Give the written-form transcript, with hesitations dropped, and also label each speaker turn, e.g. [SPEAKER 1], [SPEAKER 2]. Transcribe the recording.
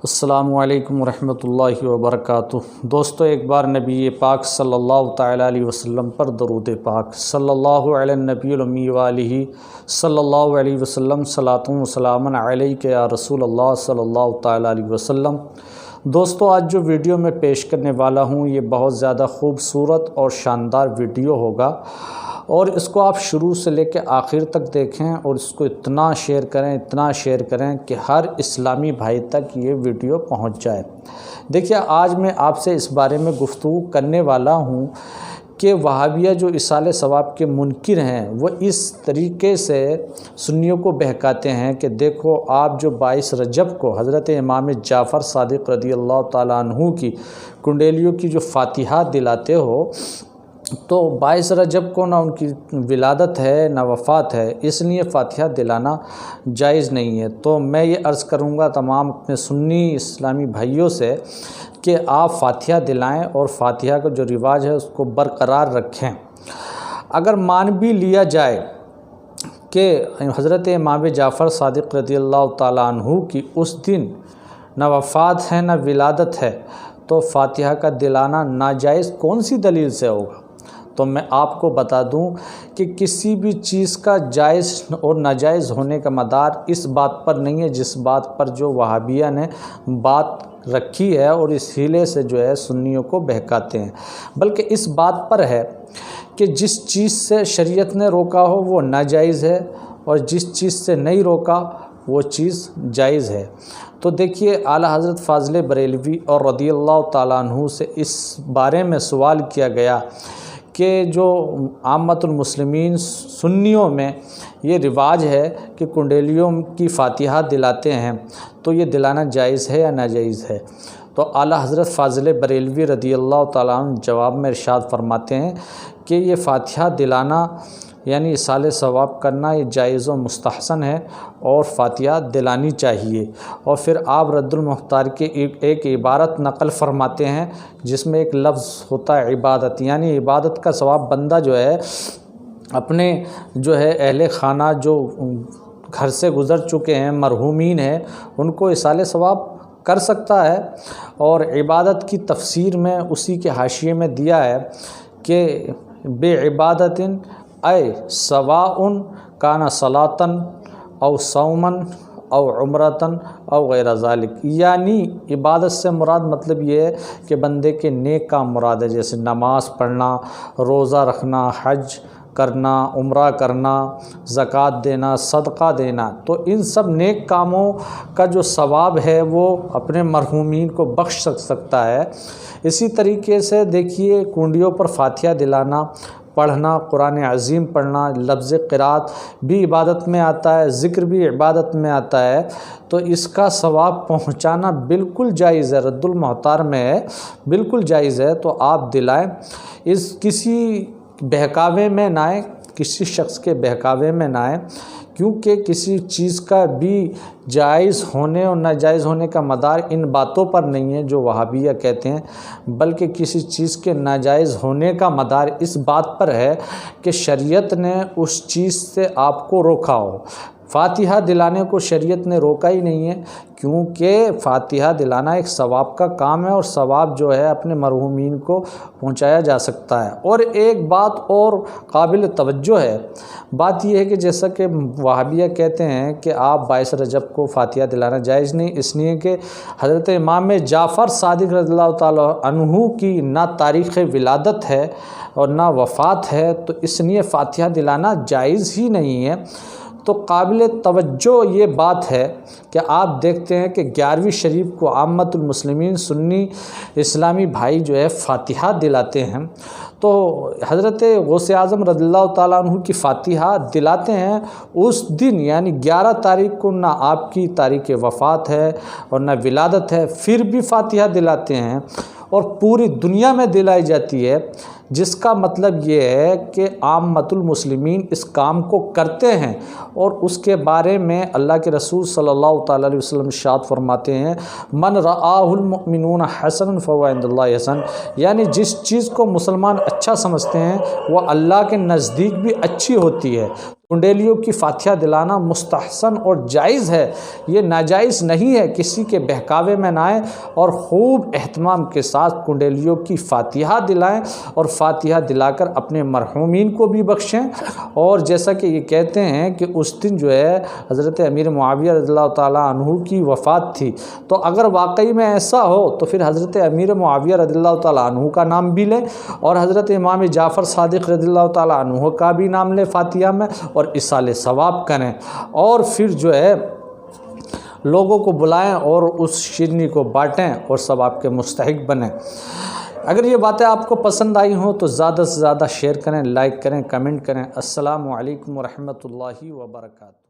[SPEAKER 1] السلام علیکم ورحمۃ اللہ وبرکاتہ۔ دوستو، ایک بار نبی پاک صلی اللہ تعالیٰ علیہ وسلم پر درود پاک صلی اللہ علیہ نبی الامی والہ صلی اللہ علیہ وسلم صلاۃ و سلام علیک یا رسول اللہ صلی اللہ تعالیٰ علیہ وسلم۔ دوستو، آج جو ویڈیو میں پیش کرنے والا ہوں یہ بہت زیادہ خوبصورت اور شاندار ویڈیو ہوگا، اور اس کو آپ شروع سے لے کے آخر تک دیکھیں اور اس کو اتنا شیئر کریں کہ ہر اسلامی بھائی تک یہ ویڈیو پہنچ جائے۔ دیکھیے، آج میں آپ سے اس بارے میں گفتگو کرنے والا ہوں کہ وہابیہ جو ایصال ثواب کے منکر ہیں وہ اس طریقے سے سنیوں کو بہکاتے ہیں کہ دیکھو، آپ جو 22 رجب کو حضرت امام جعفر صادق رضی اللہ تعالیٰ عنہ کی کنڈیلیوں کی جو فاتحہ دلاتے ہو، تو 22 رجب کو نہ ان کی ولادت ہے نہ وفات ہے، اس لیے فاتحہ دلانا جائز نہیں ہے۔ تو میں یہ عرض کروں گا تمام اپنے سنی اسلامی بھائیوں سے کہ آپ فاتحہ دلائیں اور فاتحہ کا جو رواج ہے اس کو برقرار رکھیں۔ اگر مان بھی لیا جائے کہ حضرت امام جعفر صادق رضی اللہ تعالیٰ عنہ کی اس دن نہ وفات ہے نہ ولادت ہے، تو فاتحہ کا دلانا ناجائز کون سی دلیل سے ہوگا؟ تو میں آپ کو بتا دوں کہ کسی بھی چیز کا جائز اور ناجائز ہونے کا مدار اس بات پر نہیں ہے جس بات پر جو وہابیہ نے بات رکھی ہے اور اس ہیلے سے جو ہے سنیوں کو بہکاتے ہیں، بلکہ اس بات پر ہے کہ جس چیز سے شریعت نے روکا ہو وہ ناجائز ہے، اور جس چیز سے نہیں روکا وہ چیز جائز ہے۔ تو دیکھیے، اعلیٰ حضرت فاضل بریلوی اور رضی اللہ تعالیٰ عنہ سے اس بارے میں سوال کیا گیا کہ جو عامت المسلمین سنیوں میں یہ رواج ہے کہ کنڈیلیوں کی فاتحہ دلاتے ہیں، تو یہ دلانا جائز ہے یا ناجائز ہے؟ تو اعلیٰ حضرت فاضل بریلوی رضی اللہ تعالیٰ عنہ جواب میں ارشاد فرماتے ہیں کہ یہ فاتحہ دلانا یعنی ایصال ثواب کرنا یہ جائز و مستحسن ہے اور فاتحہ دلانی چاہیے۔ اور پھر آپ رد المختار کے ایک عبارت نقل فرماتے ہیں جس میں ایک لفظ ہوتا ہے عبادت، یعنی عبادت کا ثواب بندہ جو ہے اپنے جو ہے اہل خانہ جو گھر سے گزر چکے ہیں، مرحومین ہیں، ان کو ایصال ثواب کر سکتا ہے۔ اور عبادت کی تفسیر میں اسی کے حاشیے میں دیا ہے کہ بے عبادت اے سواء کان صلاۃً او صومًا او عمرۃً او غیر ذالک، یعنی عبادت سے مراد مطلب یہ ہے کہ بندے کے نیک کام مراد ہے، جیسے نماز پڑھنا، روزہ رکھنا، حج کرنا، عمرہ کرنا، زکوٰۃ دینا، صدقہ دینا۔ تو ان سب نیک کاموں کا جو ثواب ہے وہ اپنے مرحومین کو بخش سکتا ہے۔ اسی طریقے سے دیکھیے، کنڈیوں پر فاتحہ دلانا، پڑھنا، قرآن عظیم پڑھنا، لفظ قرات بھی عبادت میں آتا ہے، ذکر بھی عبادت میں آتا ہے، تو اس کا ثواب پہنچانا بالکل جائز ہے، رد المختار میں ہے، بالکل جائز ہے۔ تو آپ دلائیں، اس کسی بہکاوے میں نہ آئیں، کسی شخص کے بہکاوے میں نہ آئیں، کیونکہ کسی چیز کا بھی جائز ہونے اور ناجائز ہونے کا مدار ان باتوں پر نہیں ہے جو وہابیہ کہتے ہیں، بلکہ کسی چیز کے ناجائز ہونے کا مدار اس بات پر ہے کہ شریعت نے اس چیز سے آپ کو روکا ہو۔ فاتحہ دلانے کو شریعت نے روکا ہی نہیں ہے، کیونکہ فاتحہ دلانا ایک ثواب کا کام ہے، اور ثواب جو ہے اپنے مرحومین کو پہنچایا جا سکتا ہے۔ اور ایک بات اور قابل توجہ ہے، بات یہ ہے کہ جیسا کہ وہابیہ کہتے ہیں کہ آپ 22 رجب کو فاتحہ دلانا جائز نہیں، اس لیے کہ حضرت امام جعفر صادق رضی اللہ تعالیٰ عنہ کی نہ تاریخ ولادت ہے اور نہ وفات ہے، تو اس لیے فاتحہ دلانا جائز ہی نہیں ہے۔ تو قابل توجہ یہ بات ہے کہ آپ دیکھتے ہیں کہ 11ویں شریف کو عامت المسلمین سنی اسلامی بھائی جو ہے فاتحہ دلاتے ہیں، تو حضرت غوث اعظم رضی اللہ تعالیٰ عنہ کی فاتحہ دلاتے ہیں اس دن، یعنی 11 تاریخ کو نہ آپ کی تاریخ وفات ہے اور نہ ولادت ہے، پھر بھی فاتحہ دلاتے ہیں، اور پوری دنیا میں دلائی جاتی ہے، جس کا مطلب یہ ہے کہ عامت المسلمین اس کام کو کرتے ہیں، اور اس کے بارے میں اللہ کے رسول صلی اللہ تعالیٰ علیہ وسلم ارشاد فرماتے ہیں من رآہ المؤمنون حسنا فہو عند اللہ حسن، یعنی جس چیز کو مسلمان اچھا سمجھتے ہیں وہ اللہ کے نزدیک بھی اچھی ہوتی ہے۔ کنڈیلیوں کی فاتحہ دلانا مستحسن اور جائز ہے، یہ ناجائز نہیں ہے۔ کسی کے بہکاوے میں نہ آئیں اور خوب اہتمام کے ساتھ کنڈیلیوں کی فاتحہ دلائیں اور فاتحہ دلا کر اپنے مرحومین کو بھی بخشیں۔ اور جیسا کہ یہ کہتے ہیں کہ اس دن جو ہے حضرت امیر معاویہ رضی اللہ تعالیٰ عنہ کی وفات تھی، تو اگر واقعی میں ایسا ہو تو پھر حضرت امیر معاویہ رضی اللہ تعالیٰ عنہ کا نام بھی لیں اور حضرت امام جعفر صادق رضی اللہ تعالیٰ عنہ کا بھی نام لیں فاتحہ میں، اور اصال ثواب کریں، اور پھر جو ہے لوگوں کو بلائیں اور اس شیرنی کو بانٹیں اور ثواب کے مستحق بنیں۔ اگر یہ باتیں آپ کو پسند آئی ہوں تو زیادہ سے زیادہ شیئر کریں، لائک کریں، کمنٹ کریں۔ السلام علیکم ورحمۃ اللہ وبرکاتہ۔